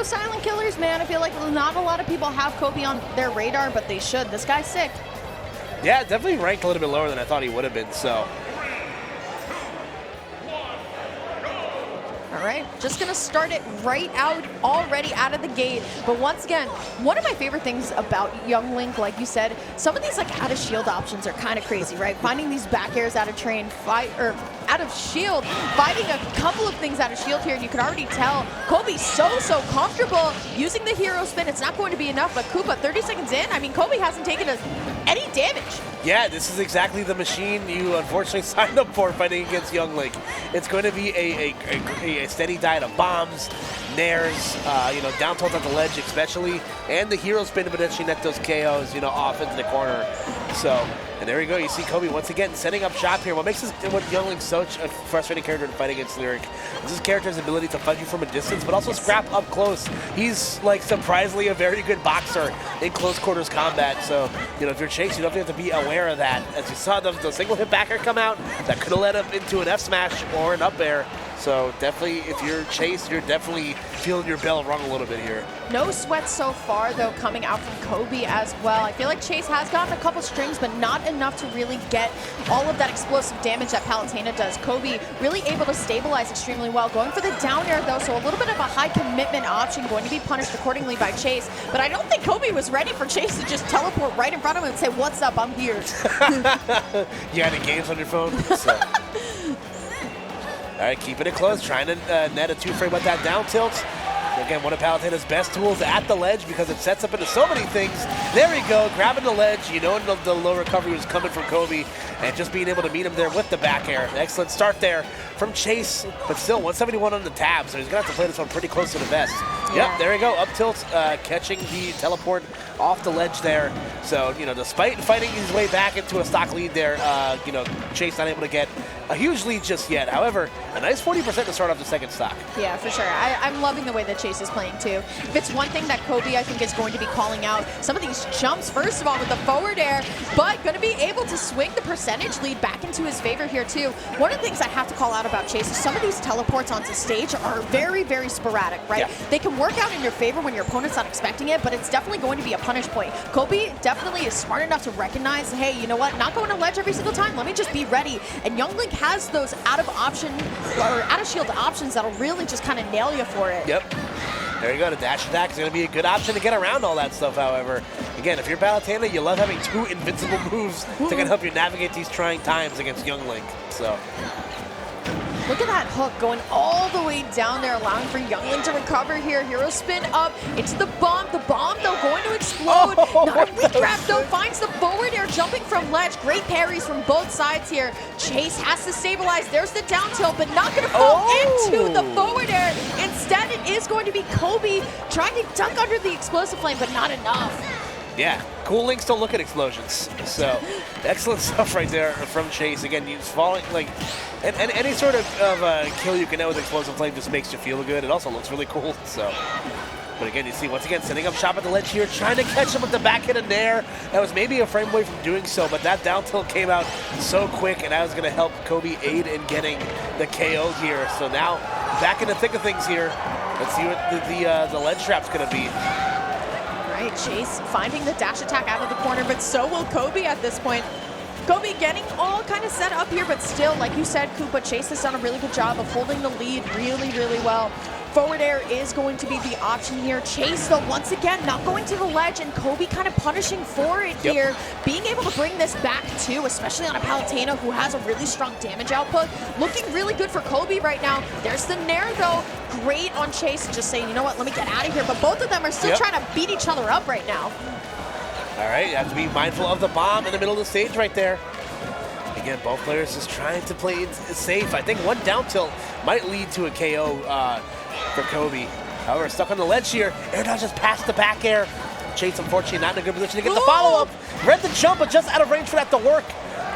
those silent killers, man. I feel like not a lot of people have Kobe on their radar, but they should. This guy's sick. Yeah, definitely ranked a little bit lower than I thought he would have been, so. All right, just gonna start it right out, already out of the gate. But once again, one of my favorite things about Young Link, like you said, some of these like out of shield options are kind of crazy, right? Finding these back airs out of train, out of shield, fighting a couple of things out of shield here, and you can already tell Kobe's so comfortable using the hero spin. It's not going to be enough, but Koopa, 30 seconds in, I mean, Kobe hasn't taken any damage. Yeah, this is exactly the machine you unfortunately signed up for fighting against Young Link. It's going to be a steady diet of bombs, nairs, down tilt at the ledge especially, and the hero spin to potentially net those KOs, off into the corner. So, and there we go. You see Kobe once again setting up shop here. What makes Young Link such a frustrating character to fight against Lyric is his character's ability to fight you from a distance, but also scrap up close. He's like surprisingly a very good boxer in close quarters combat. So, if you're Chase, you don't have to be aware of that. As you saw the single hit backer come out, that could have led him into an F smash or an up air. So definitely, if you're Chase, you're definitely feeling your bell rung a little bit here. No sweat so far, though, coming out from Kobe as well. I feel like Chase has gotten a couple strings, but not enough to really get all of that explosive damage that Palutena does. Kobe really able to stabilize extremely well. Going for the down air, though, so a little bit of a high commitment option, going to be punished accordingly by Chase. But I don't think Kobe was ready for Chase to just teleport right in front of him and say, "What's up, I'm here." You got any games on your phone? So. All right, keeping it close, trying to net a 2-frame with that down tilt. Again, one of Palutena's best tools at the ledge because it sets up into so many things. There we go, grabbing the ledge. The low recovery was coming from Kobe, and just being able to meet him there with the back air. Excellent start there from Chase, but still 171 on the tab, so he's going to have to play this one pretty close to the vest. Yeah. Yep, there we go, up tilt, catching the teleport off the ledge there. So, despite fighting his way back into a stock lead there, Chase not able to get a huge lead just yet. However, a nice 40% to start off the second stock. Yeah, for sure. I'm loving the way that Chase is playing too. If it's one thing that Kobe, I think, is going to be calling out, some of these jumps, first of all, with the forward air, but going to be able to swing the percentage lead back into his favor here too. One of the things I have to call out about Chase is some of these teleports onto stage are very, very sporadic, right? Yeah. They can work out in your favor when your opponent's not expecting it, but it's definitely going to be a punish point. Kobe definitely is smart enough to recognize, hey, you know what, not going to ledge every single time, let me just be ready. And Young Link has those out of shield options that'll really just kind of nail you for it. Yep. There you go. The dash attack is going to be a good option to get around all that stuff, however. Again, if you're Palutena, you love having two invincible moves to kind of help you navigate these trying times against Young Link. So. Look at that hook going all the way down there, allowing for Young Link to recover here. Hero spin up into the bomb. The bomb, though, going to explode. Not a weak grab, though, finds the forward air, jumping from ledge. Great parries from both sides here. Chase has to stabilize. There's the down tilt, but not going to fall into the forward air. Instead, it is going to be Kobe trying to duck under the explosive flame, but not enough. Yeah, cool links don't look at explosions. So, excellent stuff right there from Chase. Again, he's falling, and any sort of kill you can know with explosive flame just makes you feel good. It also looks really cool, so. But again, you see, once again, setting up shop at the ledge here, trying to catch him with the back hit in there. That was maybe a frame away from doing so, but that down tilt came out so quick, and that was going to help Kobe aid in getting the KO here. So now, back in the thick of things here. Let's see what the ledge trap's going to be. Right, Chase finding the dash attack out of the corner, but so will Kobe at this point. Kobe getting all kind of set up here, but still, like you said, Koopa, Chase has done a really good job of holding the lead really, really well. Forward air is going to be the option here. Chase, though, once again, not going to the ledge, and Kobe kind of punishing for it here. Being able to bring this back, too, especially on a Palutena who has a really strong damage output. Looking really good for Kobe right now. There's the nair, though. Great on Chase, just saying, you know what, let me get out of here. But both of them are still trying to beat each other up right now. All right, you have to be mindful of the bomb in the middle of the stage right there. Again, both players just trying to play it safe. I think one down tilt might lead to a KO for Kobe. However, stuck on the ledge here. Air dodge just past the back air. Chase, unfortunately, not in a good position to get the follow-up. Read the jump, but just out of range for that to work.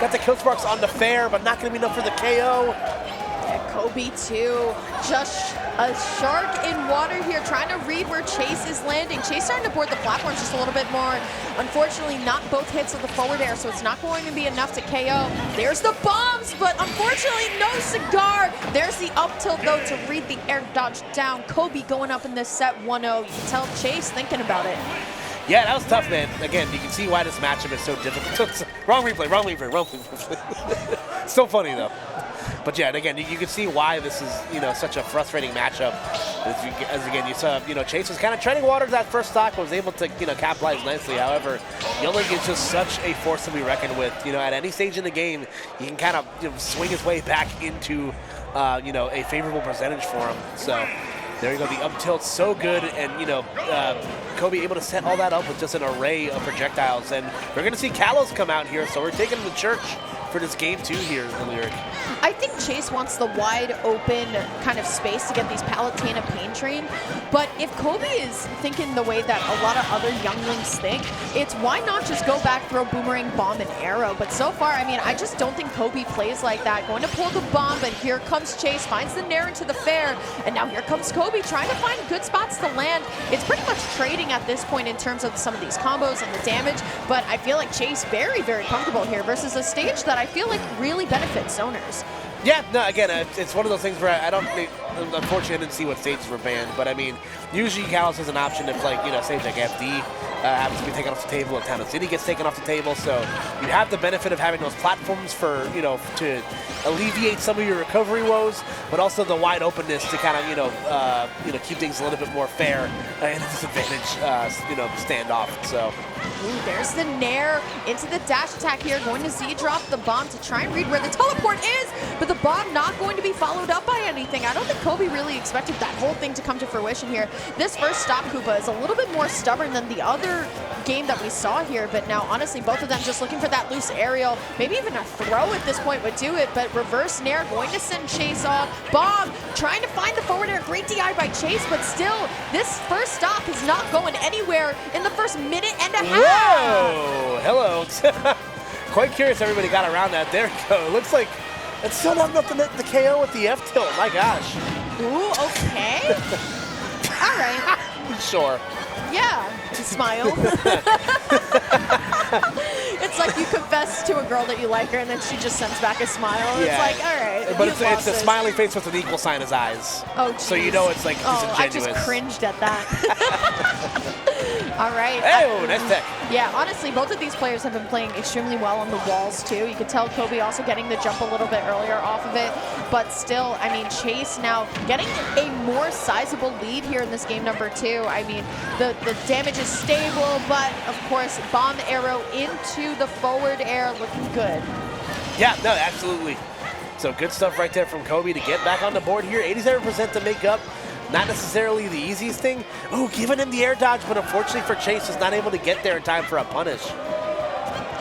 Got the kill sparks on the fair, but not going to be enough for the KO. Yeah, Kobe, too. Just a shark in water here, trying to read where Chase is landing. Chase starting to board the platforms just a little bit more. Unfortunately, not both hits of the forward air, so it's not going to be enough to KO. There's the bomb. bombs, but unfortunately no cigar. There's the up tilt though to read the air dodge down. Kobe going up in this set 1-0. You can tell Chase thinking about it. Yeah, that was tough, man. Again, you can see why this matchup is so difficult. Wrong replay, wrong replay, wrong replay. Still funny, though. But yeah, and again, you can see why this is, such a frustrating matchup. As again, you saw, Chase was kind of treading water that first stock, was able to, capitalize nicely. However, Youngling is just such a force to be reckoned with. At any stage in the game, he can kind of, swing his way back into, a favorable percentage for him. So there you go, the up tilt so good, and Kobe able to set all that up with just an array of projectiles. And we're going to see Kalos come out here, so we're taking him to church for this game 2 here in the Lyric. I think Chase wants the wide open kind of space to get these Palutena pain train, but if Kobe is thinking the way that a lot of other younglings think, it's why not just go back, throw boomerang, bomb, and arrow. But so far, I mean, I just don't think Kobe plays like that. Going to pull the bomb, but here comes Chase, finds the nair into the fair, and now here comes Kobe trying to find good spots to land. It's pretty much trading at this point in terms of some of these combos and the damage, but I feel like Chase very, very comfortable here versus a stage that I feel like really benefits zoners. Yeah, no, again, it's one of those things where I don't think, unfortunately, I didn't see what stages were banned, but I mean, usually Kalos is an option if, like, stage like FD happens to be taken off the table, and Town and City gets taken off the table, so you have the benefit of having those platforms for, to alleviate some of your recovery woes, but also the wide openness to kind of, keep things a little bit more fair and a disadvantage, standoff, so. Ooh, there's the nair into the dash attack here, going to Z-drop the bomb to try and read where the teleport is, but the bomb not going to be followed up by anything. I don't think Kobe really expected that whole thing to come to fruition here. This first stop Koopa is a little bit more stubborn than the other game that we saw here, but now honestly both of them just looking for that loose aerial, maybe even a throw at this point would do it, but reverse nair going to send Chase off. Bomb trying to find the forward air, great DI by Chase, but still this first stop is not going anywhere in the first minute and a half. Whoa, hello. Quite curious everybody got around that. There we go. It looks like it's still not enough to net the KO with the F tilt. My gosh. Ooh, okay. All right. Sure. Yeah, smile. It's like you confess to a girl that you like her and then she just sends back a smile. Yeah. It's like, all right. But it's a smiley face with an equal sign as eyes. Oh, geez. So you know it's like disingenuous. I just cringed at that. All right. Hey, nice tech. Yeah, honestly, both of these players have been playing extremely well on the walls, too. You could tell Kobe also getting the jump a little bit earlier off of it. But still, I mean, Chase now getting a more sizable lead here in this game number 2. I mean, the damage is stable, but, of course, bomb arrow into the forward air looking good. Yeah, no, absolutely. So good stuff right there from Kobe to get back on the board here. 87% to make up. Not necessarily the easiest thing. Oh, giving him the air dodge, but unfortunately for Chase, is not able to get there in time for a punish.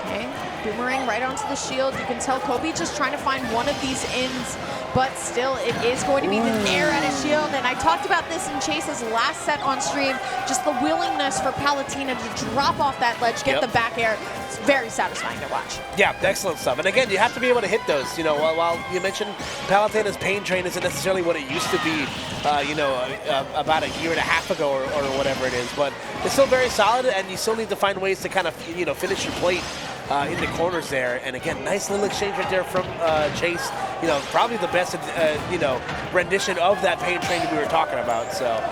Okay, boomerang right onto the shield. You can tell Kobe just trying to find one of these ins, but still it is going to be the nair at a shield. And I talked about this in Chase's last set on stream, just the willingness for Palutena to drop off that ledge, get the back air. It's very satisfying to watch. Yeah, excellent stuff. And again, you have to be able to hit those. While you mentioned Palutena's pain train isn't necessarily what it used to be, about a year and a half ago or whatever it is, but it's still very solid, and you still need to find ways to kind of, finish your plate in the corners there. And again, nice little exchange right there from Chase. Probably the best, rendition of that pain train that we were talking about. So.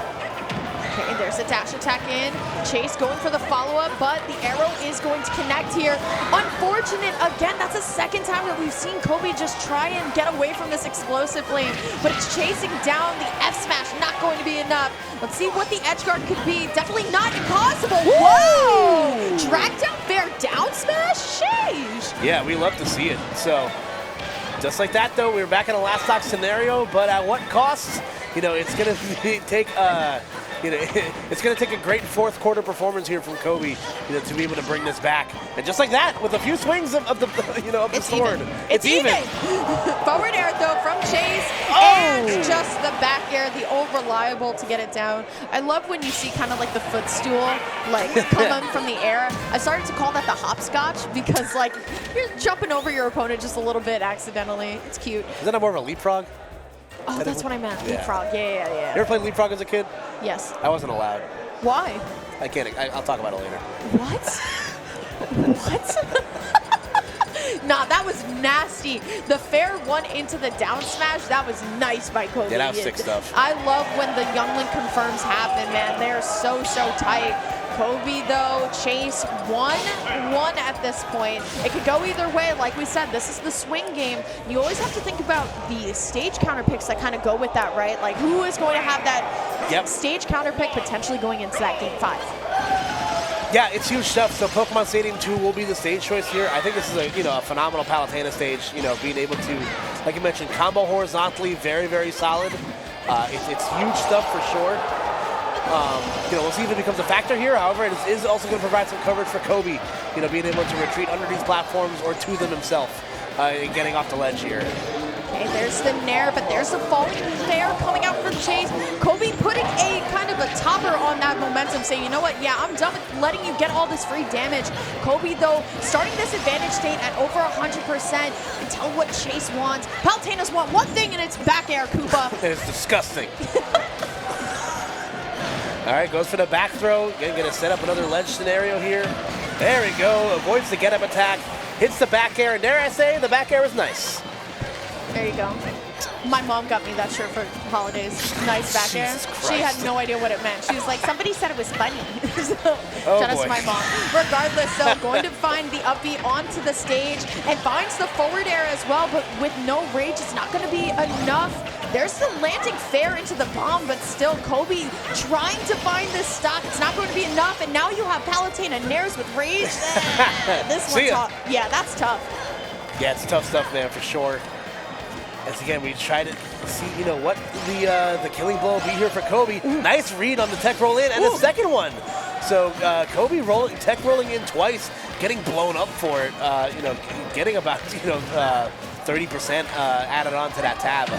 Okay, there's a dash attack in. Chase going for the follow-up, but the arrow is going to connect here. Unfortunate, again, that's the second time that we've seen Kobe just try and get away from this explosive flame, but it's chasing down the F smash, not going to be enough. Let's see what the edge guard could be. Definitely not impossible. Whoa! Drag down fair down smash? Sheesh. Yeah, we love to see it. So, just like that, though, we're back in a last stock scenario, but at what cost? It's going to take it's going to take a great fourth quarter performance here from Kobe, to be able to bring this back. And just like that, with a few swings of the sword, it's even. Forward air though from Chase, and just the back air, the old reliable to get it down. I love when you see kind of like the footstool come from the air. I started to call that the hopscotch because you're jumping over your opponent just a little bit accidentally. It's cute. Is that more of a leapfrog? Oh, that's what I meant. Leapfrog. Yeah. You ever played leapfrog as a kid? Yes. I wasn't allowed. Why? I can't. I'll talk about it later. What? What? Nah, that was nasty. The fair one into the down smash, that was nice by Kobe. Yeah, that was sick stuff. I love when the Youngling confirms happen, man. They're so tight. Kobe, though, Chase 1-1 at this point. It could go either way. Like we said, this is the swing game. You always have to think about the stage counter picks that kind of go with that, right? Like, who is going to have that stage counter pick potentially going into that game 5? Yeah, it's huge stuff. So Pokemon Stadium 2 will be the stage choice here. I think this is a phenomenal Palutena stage. Being able to, like you mentioned, combo horizontally, very solid. It's huge stuff for sure. We'll see if it becomes a factor here. However, it is also going to provide some coverage for Kobe. Being able to retreat under these platforms or to them himself and getting off the ledge here. Okay, there's the Nair, but there's the falling fair coming out from Chase. Kobe putting a kind of a topper on that momentum, saying, you know what, yeah, I'm done with letting you get all this free damage. Kobe, though, starting this advantage state at over 100%. And tell what Chase wants. Palutena's want one thing, and it's back air, Koopa. It's disgusting. All right, goes for the back throw. Going to set up another ledge scenario here. There we go. Avoids the get-up attack. Hits the back air. And dare I say, the back air was nice. There you go. My mom got me that shirt for holidays. Nice back air. She had no idea what it meant. She was like, somebody said it was funny. So, shout out to my mom. Regardless, though, going to find the up B onto the stage and finds the forward air as well, but with no rage, it's not going to be enough. There's the landing fair into the bomb, but still Kobe trying to find this stock. It's not going to be enough, and now you have Palutena Nairs with rage. This one's tough. Yeah, that's tough. Yeah, it's tough stuff, man, for sure. As again, we try to see, what the killing blow will be here for Kobe. Ooh. Nice read on the tech roll in, and the second one. So Kobe tech rolling in twice, getting blown up for it. Getting about 30% added on to that tab.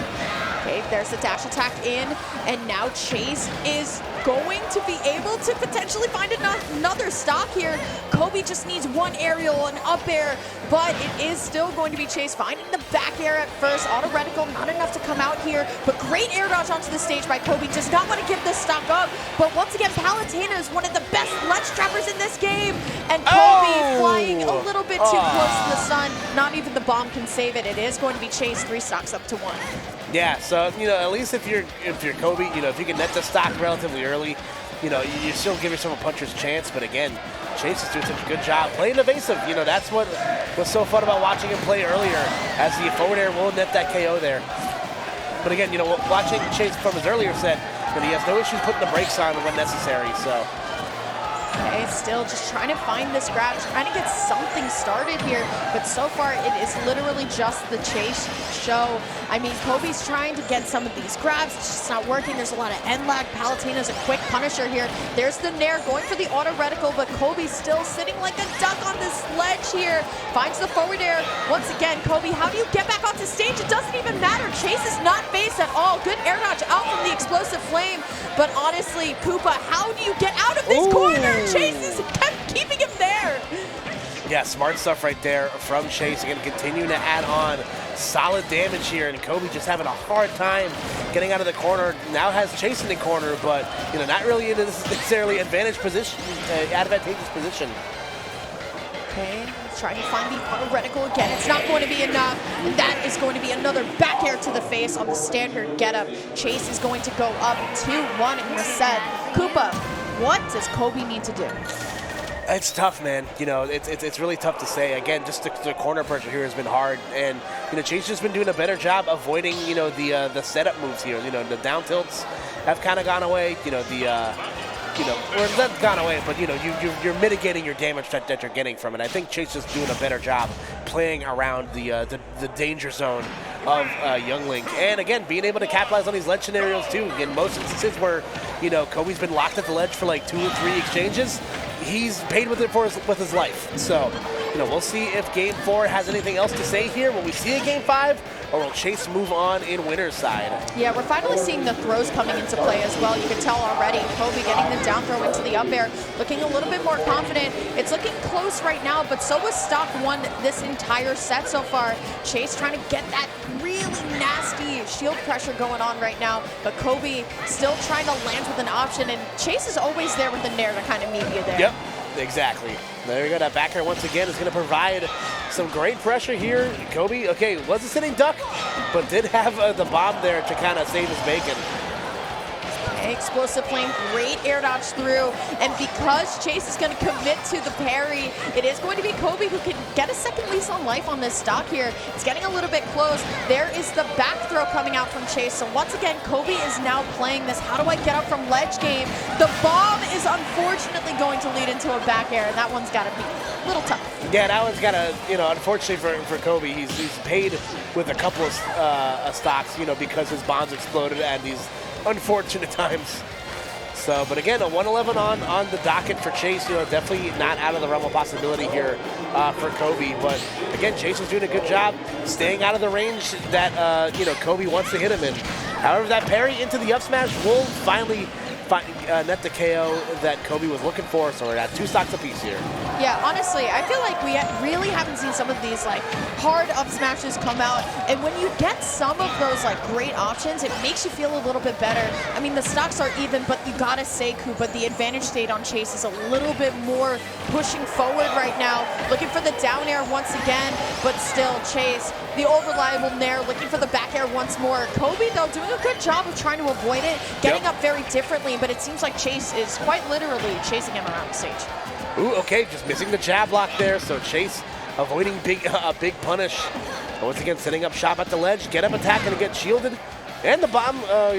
Okay, there's the dash attack in, and now Chase is going to be able to potentially find another stock here. Kobe just needs one aerial, an up air, but it is still going to be Chase finding the back air at first. Auto reticle, not enough to come out here, but great air dodge onto the stage by Kobe. Does not want to give this stock up, but once again, Palutena is one of the best ledge trappers in this game, and Kobe flying a little bit too close to the sun. Not even the bomb can save it. It is going to be Chase 3 stocks up to 1. Yeah, so at least if you're Kobe, if you can net the stock relatively early, you still give yourself a puncher's chance. But again, Chase is doing such a good job playing evasive. That's what was so fun about watching him play earlier, as the forward air will net that KO there. But again, watching Chase from his earlier set, he has no issues putting the brakes on when necessary. So. Okay, still just trying to find this grab, trying to get something started here, but so far it is literally just the Chase show. I mean, Kobe's trying to get some of these grabs, it's just not working. There's a lot of end lag. Palutena's a quick punisher here. There's the Nair going for the auto reticle, but Kobe's still sitting like a duck on this ledge here. Finds the forward air. Once again, Kobe, how do you get back onto stage? It doesn't even matter. Chase is not phased at all. Good air dodge out from the explosive flame, but honestly, Koopa, how do you get out of this corner? Chase is kept keeping him there. Yeah, smart stuff right there from Chase. Again, continuing to add on solid damage here, and Kobe just having a hard time getting out of the corner. Now has Chase in the corner, but not really in a necessarily advantageous position. Okay, trying to find the auto reticle again. It's not going to be enough. And that is going to be another back air to the face on the standard getup. Chase is going to go up 2-1 in the set. Koopa, what does Kobe need to do? It's tough, man. It's really tough to say. Again, just the corner pressure here has been hard, and Chase has been doing a better job avoiding the setup moves here. The down tilts have kind of gone away. Or not gone away, but you're mitigating your damage that you're getting from it. I think Chase is doing a better job playing around the danger zone of Youngling, and again being able to capitalize on these ledge scenarios too. In most instances where Kobe's been locked at the ledge for like 2 or 3 exchanges, he's paid with it with his life. So we'll see if Game 4 has anything else to say here. Will we see a Game 5? Or will Chase move on in winner's side? Yeah, we're finally seeing the throws coming into play as well. You can tell already. Kobe getting the down throw into the up air, looking a little bit more confident. It's looking close right now, but so was stock 1 this entire set so far. Chase trying to get that really nasty shield pressure going on right now, but Kobe still trying to land with an option, and Chase is always there with the Nair to kind of meet you there. Yep. Exactly. There you go. That back air once again is going to provide some great pressure here. Kobe, okay, was a sitting duck, but did have the bomb there to kind of save his bacon. Explosive flame, great air dodge through, and because Chase is going to commit to the parry, it is going to be Kobe who can get a second lease on life on this stock here. It's getting a little bit close. There is the back throw coming out from Chase, so once again, Kobe is now playing this how do I get up from ledge game. The bomb is unfortunately going to lead into a back air, and that one's got to be a little tough. Yeah, that one's got to, unfortunately for Kobe, he's paid with a couple of stocks, because his bombs exploded and these unfortunate times. So, but again, a 111 on the docket for Chase. Definitely not out of the realm of possibility here for Kobe. But again, Chase is doing a good job staying out of the range that Kobe wants to hit him in. However, that parry into the up smash will finally net the KO that Kobe was looking for. So we're at 2 stocks apiece here. Yeah, honestly, I feel like we really haven't seen some of these hard up smashes come out, and when you get some of those great options, it makes you feel a little bit better. I mean, the stocks are even, but you gotta say, Koopa, the advantage state on Chase is a little bit more pushing forward right now, looking for the down air once again, but still Chase, the over-reliable nair, looking for the back air once more. Kobe, though, doing a good job of trying to avoid it, getting up very differently, but it seems like Chase is quite literally chasing him around the stage. Ooh, okay, just missing the jab block there, so Chase avoiding a big punish. Once again, setting up shop at the ledge, get up attack and get shielded. And the bomb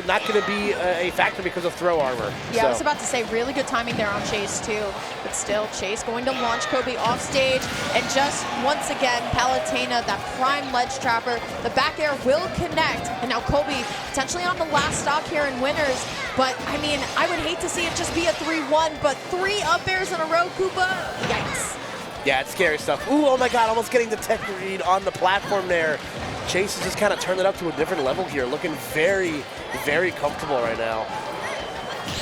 not going to be a factor because of throw armor. Yeah, I was about to say, really good timing there on Chase, too. But still, Chase going to launch Kobe off stage. And just, once again, Palutena, that prime ledge trapper, the back air will connect. And now Kobe potentially on the last stock here in winners. But, I mean, I would hate to see it just be a 3-1, but 3 up airs in a row, Koopa, yikes. Yeah, it's scary stuff. Ooh, oh my God, almost getting the tech read on the platform there. Chase has just kind of turned it up to a different level here, looking very, very comfortable right now.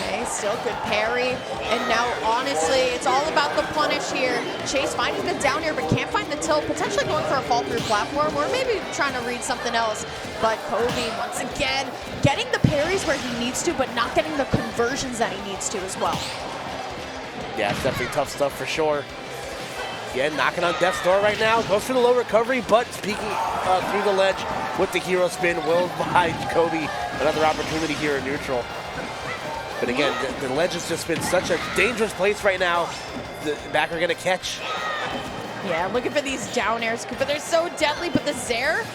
Okay, still good parry. And now, honestly, it's all about the punish here. Chase finding the down air, but can't find the tilt, potentially going for a fall-through platform, or maybe trying to read something else. But Kobe, once again, getting the parries where he needs to, but not getting the conversions that he needs to as well. Yeah, it's definitely tough stuff for sure. Again, knocking on death's door right now. Goes for the low recovery, but speaking through the ledge with the hero spin will buy Kobe another opportunity here in neutral. But again, the ledge has just been such a dangerous place right now. The back are going to catch. Yeah, looking for these down airs, but they're so deadly. But the Zaire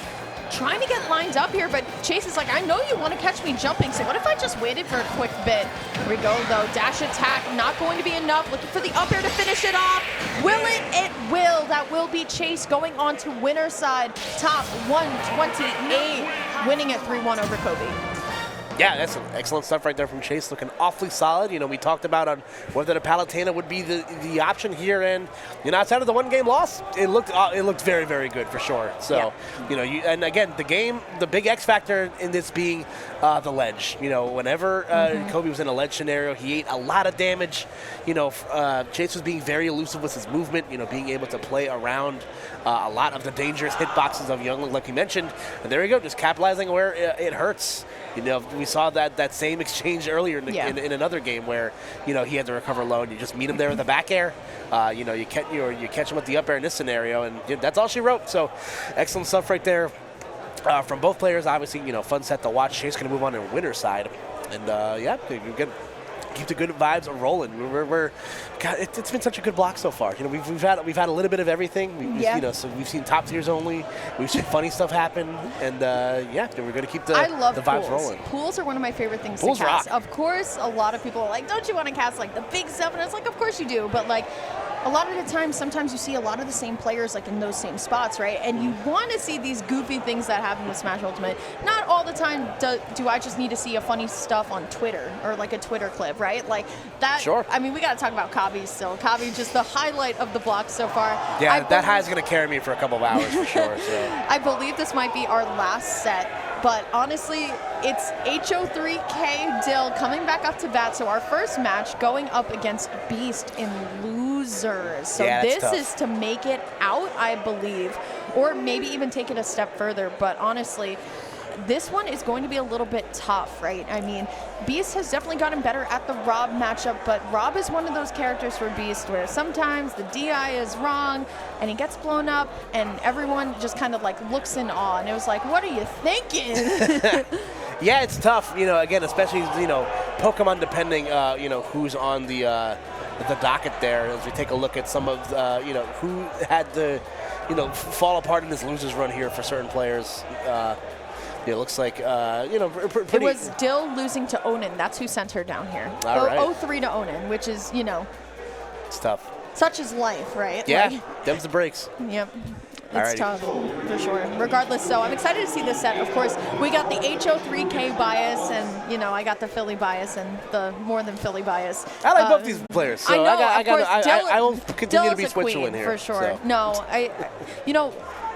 trying to get lined up here, but Chase is like, I know you want to catch me jumping, so what if I just waited for a quick bit? Here we go, though. Dash attack, not going to be enough. Looking for the up air to finish it off. Will it? It will. That will be Chase going on to winner's side. Top 128, winning at 3-1 over Kobe. Yeah, that's some excellent stuff right there from Chase, looking awfully solid. We talked about on whether the Palutena would be the option here, and outside of the 1-game loss, it looked very, very good for sure. So, yeah. And again, the big X factor in this being the ledge. Whenever Kobe was in a ledge scenario, he ate a lot of damage. Chase was being very elusive with his movement. Being able to play around a lot of the dangerous hitboxes of Youngling, like you mentioned. And there you go, just capitalizing where it hurts. We saw that same exchange earlier in another game where, he had to recover low, and you just meet him there with the back air. You catch him with the up air in this scenario, and that's all she wrote. So, excellent stuff right there from both players. Obviously, fun set to watch. Chase going to move on to the winner's side, and keep the good vibes rolling. God, it's been such a good block so far. We've had a little bit of everything. So we've seen top tiers only. We've seen funny stuff happen, and we're going to keep the vibes rolling. Pools are one of my favorite things Pools to cast. rock. Of course, a lot of people are like, don't you want to cast the big stuff? And it's like, of course you do, but a lot of the time, sometimes you see a lot of the same players in those same spots, right? And you want to see these goofy things that happen with Smash Ultimate. Not all the time do I just need to see a funny stuff on Twitter or a Twitter clip, right? That. Sure. I mean, we got to talk about Kabi still. Kabi, just the highlight of the block so far. Yeah, that high is going to carry me for a couple of hours for sure. So. I believe this might be our last set. But honestly, it's HO3K Dill coming back up to bat. So our first match going up against Beast in losers. So this is to make it out, I believe, or maybe even take it a step further. But honestly, this one is going to be a little bit tough, right? I mean, Beast has definitely gotten better at the Rob matchup, but Rob is one of those characters for Beast where sometimes the DI is wrong and he gets blown up and everyone just kind of like looks in awe. And it was like, what are you thinking? Yeah, it's tough, you know, again, especially, you know, Pokemon depending, you know, who's on the docket there. As we take a look at some of, you know, who had to, you know, fall apart in this losers run here for certain players. It looks like, you know, pretty. It was Dill losing to Onin. That's who sent her down here. All right. 0-3 to Onin, which is, you know. It's tough. Such is life, right? Yeah, like, them's the breaks. Yep. Alrighty. It's tough, for sure. Regardless, so I'm excited to see this set. Of course, we got the HO3K bias, and, you know, I got the Philly bias and the more than Philly bias. I like both these players, so I know, I will continue Dill to be is a Switzerland queen, here. for sure. So. No, you know,